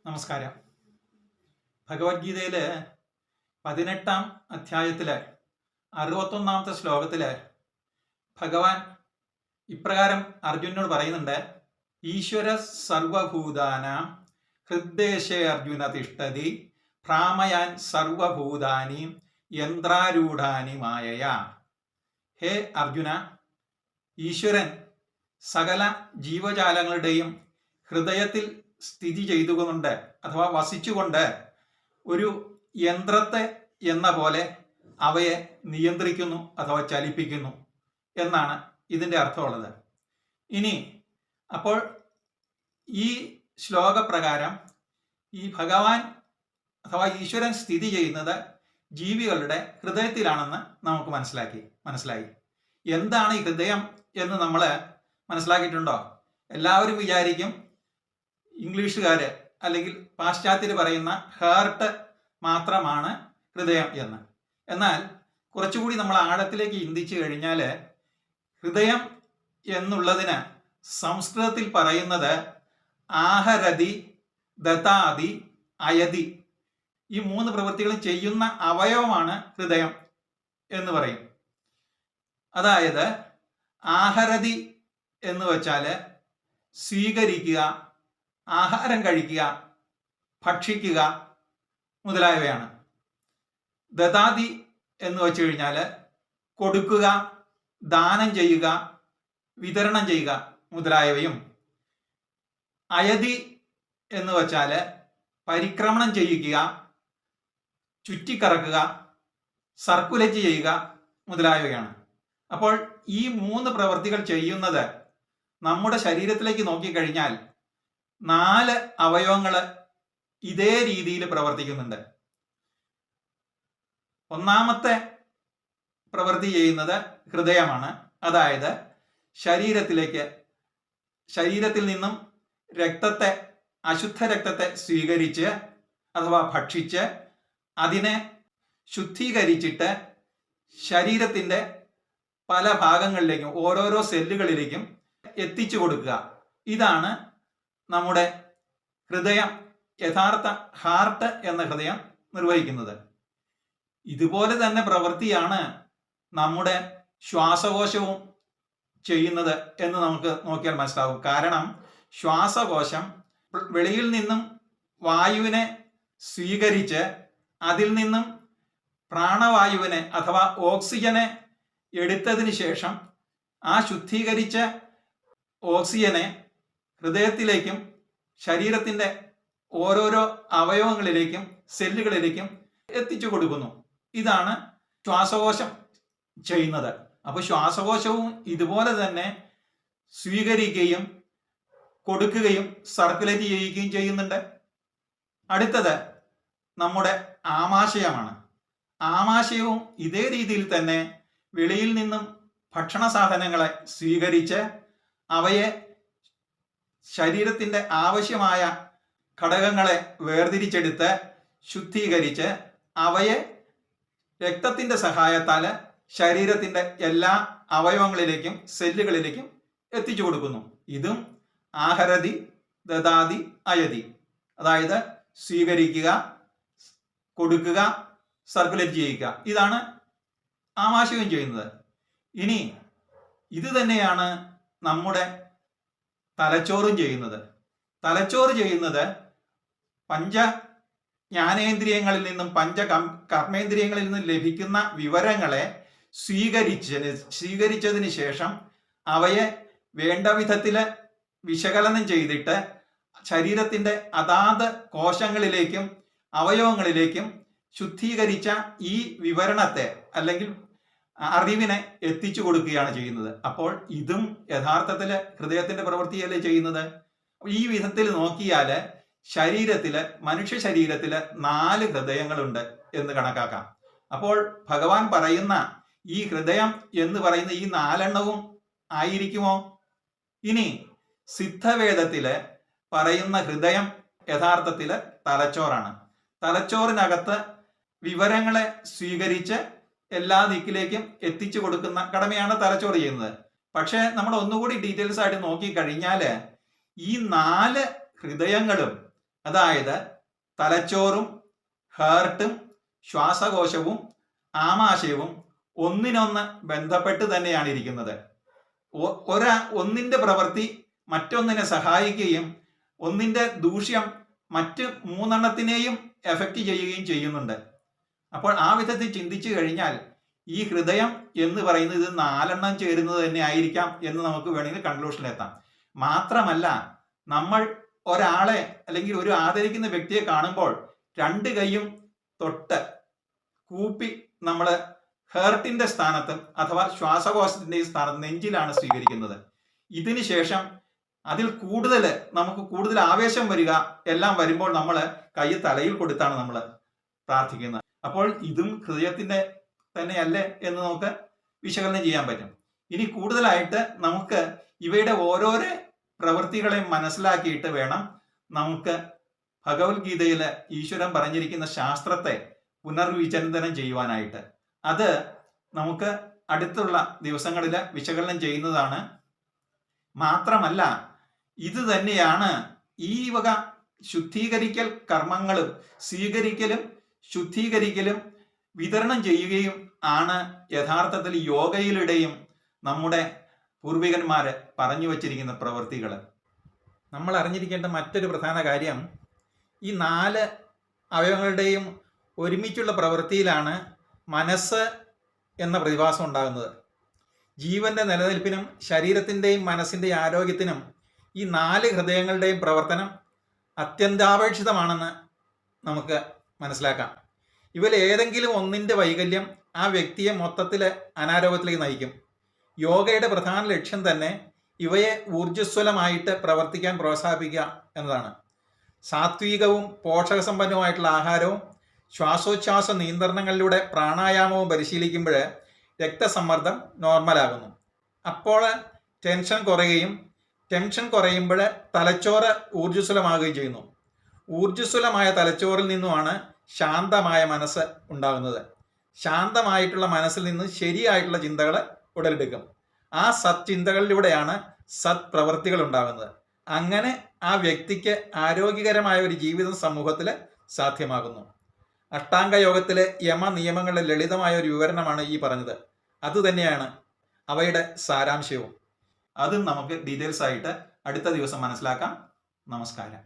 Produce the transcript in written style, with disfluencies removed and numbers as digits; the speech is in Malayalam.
നമസ്കാരം. ഭഗവത്ഗീതയിലെ 18-ാം അധ്യായത്തിലെ 61-ാമത്തെ ശ്ലോകത്തില് ഭഗവാൻ ഇപ്രകാരം അർജുനോട് പറയുന്നുണ്ട്. ഈശ്വര സർവഭൂതാനാം ഹൃദ്ദേശേ അർജുന തിഷ്ഠതി ഭ്രാമയാൻ സർവഭൂതാനി യന്ത്രാരൂഢാനി മായയാ. ഹേ അർജുന, ഈശ്വരൻ സകല ജീവജാലങ്ങളുടെയും ഹൃദയത്തിൽ സ്ഥിതി ചെയ്തുകൊണ്ട് അഥവാ വസിച്ചുകൊണ്ട് ഒരു യന്ത്രത്തെ എന്ന പോലെ അവയെ നിയന്ത്രിക്കുന്നു അഥവാ ചലിപ്പിക്കുന്നു എന്നാണ് ഇതിൻ്റെ അർത്ഥമുള്ളത്. ഇനി അപ്പോൾ ഈ ശ്ലോകപ്രകാരം ഈ ഭഗവാൻ അഥവാ ഈശ്വരൻ സ്ഥിതി ചെയ്യുന്നത് ജീവികളുടെ ഹൃദയത്തിലാണെന്ന് നമുക്ക് മനസ്സിലായി. എന്താണ് ഈ ഹൃദയം എന്ന് നമ്മൾ മനസ്സിലാക്കിയിട്ടുണ്ടോ? എല്ലാവരും വിചാരിക്കും ഇംഗ്ലീഷുകാര് അല്ലെങ്കിൽ പാശ്ചാത്യർ പറയുന്ന ഹാർട്ട് മാത്രമാണ് ഹൃദയം എന്ന്. എന്നാൽ കുറച്ചുകൂടി നമ്മൾ ആഴത്തിലേക്ക് ചിന്തിച്ചു കഴിഞ്ഞാൽ ഹൃദയം എന്നുള്ളതിന് സംസ്കൃതത്തിൽ പറയുന്നത് ആഹരതി, ദതാതി, അയതി, ഈ 3 പ്രവൃത്തികളും ചെയ്യുന്ന അവയവമാണ് ഹൃദയം എന്ന് പറയും. അതായത് ആഹരതി എന്ന് വെച്ചാൽ സ്വീകരിക്കുക, ആഹാരം കഴിക്കുക, ഭക്ഷിക്കുക മുതലായവയാണ്. ദതാതി എന്ന് വെച്ച് കഴിഞ്ഞാൽ കൊടുക്കുക, ദാനം ചെയ്യുക, വിതരണം ചെയ്യുക മുതലായവയും. അയതി എന്ന് വെച്ചാൽ പരിക്രമണം ചെയ്യുക, ചുറ്റിക്കറക്കുക, സർക്കുലേറ്റ് ചെയ്യുക മുതലായവയാണ്. അപ്പോൾ ഈ 3 പ്രവൃത്തികൾ ചെയ്യുന്നത് നമ്മുടെ ശരീരത്തിലേക്ക് നോക്കിക്കഴിഞ്ഞാൽ 4 അവയവങ്ങൾ ഇതേ രീതിയിൽ പ്രവർത്തിക്കുന്നുണ്ട്. ഒന്നാമത്തെ പ്രവൃത്തി ചെയ്യുന്നത് ഹൃദയമാണ്. അതായത് ശരീരത്തിൽ നിന്നും രക്തത്തെ, അശുദ്ധ രക്തത്തെ സ്വീകരിച്ച് അഥവാ ഭക്ഷിച്ച് അതിനെ ശുദ്ധീകരിച്ചിട്ട് ശരീരത്തിൻ്റെ പല ഭാഗങ്ങളിലേക്കും ഓരോരോ സെല്ലുകളിലേക്കും എത്തിച്ചു കൊടുക്കുക. ഇതാണ് നമ്മുടെ ഹൃദയം, യഥാർത്ഥ ഹാർട്ട് എന്ന ഹൃദയം നിർവഹിക്കുന്നത്. ഇതുപോലെ തന്നെ പ്രവൃത്തിയാണ് നമ്മുടെ ശ്വാസകോശവും ചെയ്യുന്നത് എന്ന് നമുക്ക് നോക്കിയാൽ മനസ്സിലാവും. കാരണം ശ്വാസകോശം വെളിയിൽ നിന്നും വായുവിനെ സ്വീകരിച്ച് അതിൽ നിന്നും പ്രാണവായുവിനെ അഥവാ ഓക്സിജനെ എടുത്തതിന് ശേഷം ആ ശുദ്ധീകരിച്ച ഓക്സിജനെ ഹൃദയത്തിലേക്കും ശരീരത്തിൻ്റെ ഓരോരോ അവയവങ്ങളിലേക്കും സെല്ലുകളിലേക്കും എത്തിച്ചു കൊടുക്കുന്നു. ഇതാണ് ശ്വാസകോശം ചെയ്യുന്നത്. അപ്പോൾ ശ്വാസകോശവും ഇതുപോലെ തന്നെ സ്വീകരിക്കുകയും കൊടുക്കുകയും സർക്കുലേറ്റ് ചെയ്യുകയും ചെയ്യുന്നുണ്ട്. അടുത്തത് നമ്മുടെ ആമാശയമാണ്. ആമാശയവും ഇതേ രീതിയിൽ തന്നെ വെളിയിൽ നിന്നും ഭക്ഷണ സാധനങ്ങളെ സ്വീകരിച്ച് അവയെ ശരീരത്തിൻ്റെ ആവശ്യമായ ഘടകങ്ങളെ വേർതിരിച്ചെടുത്ത് ശുദ്ധീകരിച്ച് അവയെ രക്തത്തിൻ്റെ സഹായത്താൽ ശരീരത്തിൻ്റെ എല്ലാ അവയവങ്ങളിലേക്കും സെല്ലുകളിലേക്കും എത്തിച്ചു കൊടുക്കുന്നു. ഇതും ആഹരതി, ദതാതി, അയതി, അതായത് സ്വീകരിക്കുക, കൊടുക്കുക, സർക്കുലേറ്റ് ചെയ്യിക്കുക. ഇതാണ് ആമാശയം ചെയ്യുന്നത്. ഇനി ഇത് തന്നെയാണ് നമ്മുടെ തലച്ചോറും ചെയ്യുന്നത്. തലച്ചോറ് ചെയ്യുന്നത് ജ്ഞാനേന്ദ്രിയങ്ങളിൽ നിന്നും കർമ്മേന്ദ്രിയങ്ങളിൽ നിന്നും ലഭിക്കുന്ന വിവരങ്ങളെ സ്വീകരിച്ചതിന് ശേഷം അവയെ വേണ്ട വിധത്തിൽ വിശകലനം ചെയ്തിട്ട് ശരീരത്തിൻ്റെ അതാത് കോശങ്ങളിലേക്കും അവയവങ്ങളിലേക്കും ശുദ്ധീകരിച്ച ഈ വിവരണത്തെ അല്ലെങ്കിൽ അറിവിനെ എത്തിച്ചു കൊടുക്കുകയാണ് ചെയ്യുന്നത്. അപ്പോൾ ഇതും യഥാർത്ഥത്തിൽ ഹൃദയത്തിൻ്റെ പ്രവൃത്തിയല്ലേ ചെയ്യുന്നത്. ഈ വിധത്തിൽ നോക്കിയാൽ മനുഷ്യ ശരീരത്തിൽ 4 ഹൃദയങ്ങളുണ്ട് എന്ന് കണക്കാക്കാം. അപ്പോൾ ഭഗവാൻ പറയുന്ന ഈ ഹൃദയം എന്ന് പറയുന്ന ഈ 4 ആയിരിക്കുമോ? ഇനി സിദ്ധവേദത്തിൽ പറയുന്ന ഹൃദയം യഥാർത്ഥത്തിൽ തലച്ചോറാണ്. തലച്ചോറിനകത്ത് വിവരങ്ങളെ സ്വീകരിച്ച് എല്ലാ ദിക്കിലേക്കും എത്തിച്ചു കൊടുക്കുന്ന കടമയാണ് തലച്ചോറ് ചെയ്യുന്നത്. പക്ഷേ നമ്മൾ ഒന്നുകൂടി ഡീറ്റെയിൽസ് ആയിട്ട് നോക്കിക്കഴിഞ്ഞാൽ ഈ 4 ഹൃദയങ്ങളും അതായത് തലച്ചോറും ഹേർട്ടും ശ്വാസകോശവും ആമാശയവും ഒന്നിനൊന്ന് ബന്ധപ്പെട്ട് തന്നെയാണ് ഇരിക്കുന്നത്. ഒന്നിന്റെ പ്രവൃത്തി മറ്റൊന്നിനെ സഹായിക്കുകയും ഒന്നിന്റെ ദൂഷ്യം മറ്റ് മൂന്നെണ്ണത്തിനെയും എഫക്റ്റ് ചെയ്യുകയും ചെയ്യുന്നുണ്ട്. അപ്പോൾ ആ വിധത്തിൽ ചിന്തിച്ചു കഴിഞ്ഞാൽ ഈ ഹൃദയം എന്ന് പറയുന്നത് ഇത് 4 ചേരുന്നത് തന്നെ ആയിരിക്കാം എന്ന് നമുക്ക് വേണമെങ്കിൽ കൺക്ലൂഷനിലെത്താം. മാത്രമല്ല, നമ്മൾ ഒരാളെ അല്ലെങ്കിൽ ഒരു ആദരിക്കുന്ന വ്യക്തിയെ കാണുമ്പോൾ 2 കൈയും തൊട്ട് കൂപ്പി നമ്മൾ ഹേർട്ടിന്റെ സ്ഥാനത്തും അഥവാ ശ്വാസകോശത്തിന്റെ സ്ഥാനത്ത് നെഞ്ചിലാണ് സ്വീകരിക്കുന്നത്. ഇതിനു ശേഷം അതിൽ നമുക്ക് കൂടുതൽ ആവേശം വരിക എല്ലാം വരുമ്പോൾ നമ്മൾ കൈ തലയിൽ കൊടുത്താണ് നമ്മൾ പ്രാർത്ഥിക്കുന്നത്. അപ്പോൾ ഇതും ഹൃദയത്തിന്റെ തന്നെയല്ലേ എന്ന് നമുക്ക് വിശകലനം ചെയ്യാൻ പറ്റും. ഇനി കൂടുതലായിട്ട് നമുക്ക് ഇവയുടെ ഓരോരോ പ്രവൃത്തികളെ മനസ്സിലാക്കിയിട്ട് വേണം നമുക്ക് ഭഗവത്ഗീതയില് ഈശ്വരൻ പറഞ്ഞിരിക്കുന്ന ശാസ്ത്രത്തെ പുനർവിചിന്തനം ചെയ്യുവാനായിട്ട്. അത് നമുക്ക് അടുത്തുള്ള ദിവസങ്ങളിൽ വിശകലനം ചെയ്യുന്നതാണ്. മാത്രമല്ല, ഇത് തന്നെയാണ് ഈ വക ശുദ്ധീകരിക്കൽ കർമ്മങ്ങളും സ്വീകരിക്കലും ശുദ്ധീകരിക്കലും വിതരണം ചെയ്യുകയും ആണ് യഥാർത്ഥത്തിൽ യോഗയിലൂടെയും നമ്മുടെ പൂർവികന്മാര് പറഞ്ഞു വച്ചിരിക്കുന്ന പ്രവൃത്തികൾ. നമ്മൾ അറിഞ്ഞിരിക്കേണ്ട മറ്റൊരു പ്രധാന കാര്യം, ഈ 4 അവയവങ്ങളുടെയും ഒരുമിച്ചുള്ള പ്രവൃത്തിയിലാണ് മനസ്സ് എന്ന പ്രതിഭാസം ഉണ്ടാകുന്നത്. ജീവന്റെ നിലനിൽപ്പിനും ശരീരത്തിൻ്റെയും മനസ്സിൻ്റെയും ആരോഗ്യത്തിനും ഈ 4 ഹൃദയങ്ങളുടെയും പ്രവർത്തനം അത്യന്താപേക്ഷിതമാണെന്ന് നമുക്ക് മനസ്സിലാക്കാം. ഇവയിൽ ഏതെങ്കിലും ഒന്നിൻ്റെ വൈകല്യം ആ വ്യക്തിയെ മൊത്തത്തിൽ അനാരോഗ്യത്തിലേക്ക് നയിക്കും. യോഗയുടെ പ്രധാന ലക്ഷ്യം തന്നെ ഇവയെ ഊർജ്ജസ്വലമായിട്ട് പ്രവർത്തിക്കാൻ പ്രോത്സാഹിപ്പിക്കുക എന്നതാണ്. സാത്വികവും പോഷകസമ്പന്നവുമായിട്ടുള്ള ആഹാരവും ശ്വാസോച്ഛ്വാസ നിയന്ത്രണങ്ങളിലൂടെ പ്രാണായാമവും പരിശീലിക്കുമ്പോൾ രക്തസമ്മർദ്ദം നോർമലാകുന്നു. അപ്പോൾ ടെൻഷൻ കുറയുകയും ടെൻഷൻ കുറയുമ്പോൾ തലച്ചോറ് ഊർജ്ജസ്വലമാകുകയും ചെയ്യുന്നു. ഊർജ്ജസ്വലമായ തലച്ചോറിൽ നിന്നുമാണ് ശാന്തമായ മനസ്സ് ഉണ്ടാകുന്നത്. ശാന്തമായിട്ടുള്ള മനസ്സിൽ നിന്ന് ശരിയായിട്ടുള്ള ചിന്തകൾ ഉടലെടുക്കും. ആ സത്ചിന്തകളിലൂടെയാണ് സത്പ്രവൃത്തികൾ ഉണ്ടാകുന്നത്. അങ്ങനെ ആ വ്യക്തിക്ക് ആരോഗ്യകരമായ ഒരു ജീവിതം സമൂഹത്തിൽ സാധ്യമാകുന്നു. അഷ്ടാംഗ യോഗത്തിലെ യമ നിയമങ്ങളുടെ ലളിതമായ ഒരു വിവരണമാണ് ഈ പറഞ്ഞത്. അതുതന്നെയാണ് അവയുടെ സാരാംശവും. അതും നമുക്ക് ഡീറ്റെയിൽസ് ആയിട്ട് അടുത്ത ദിവസം മനസ്സിലാക്കാം. നമസ്കാരം.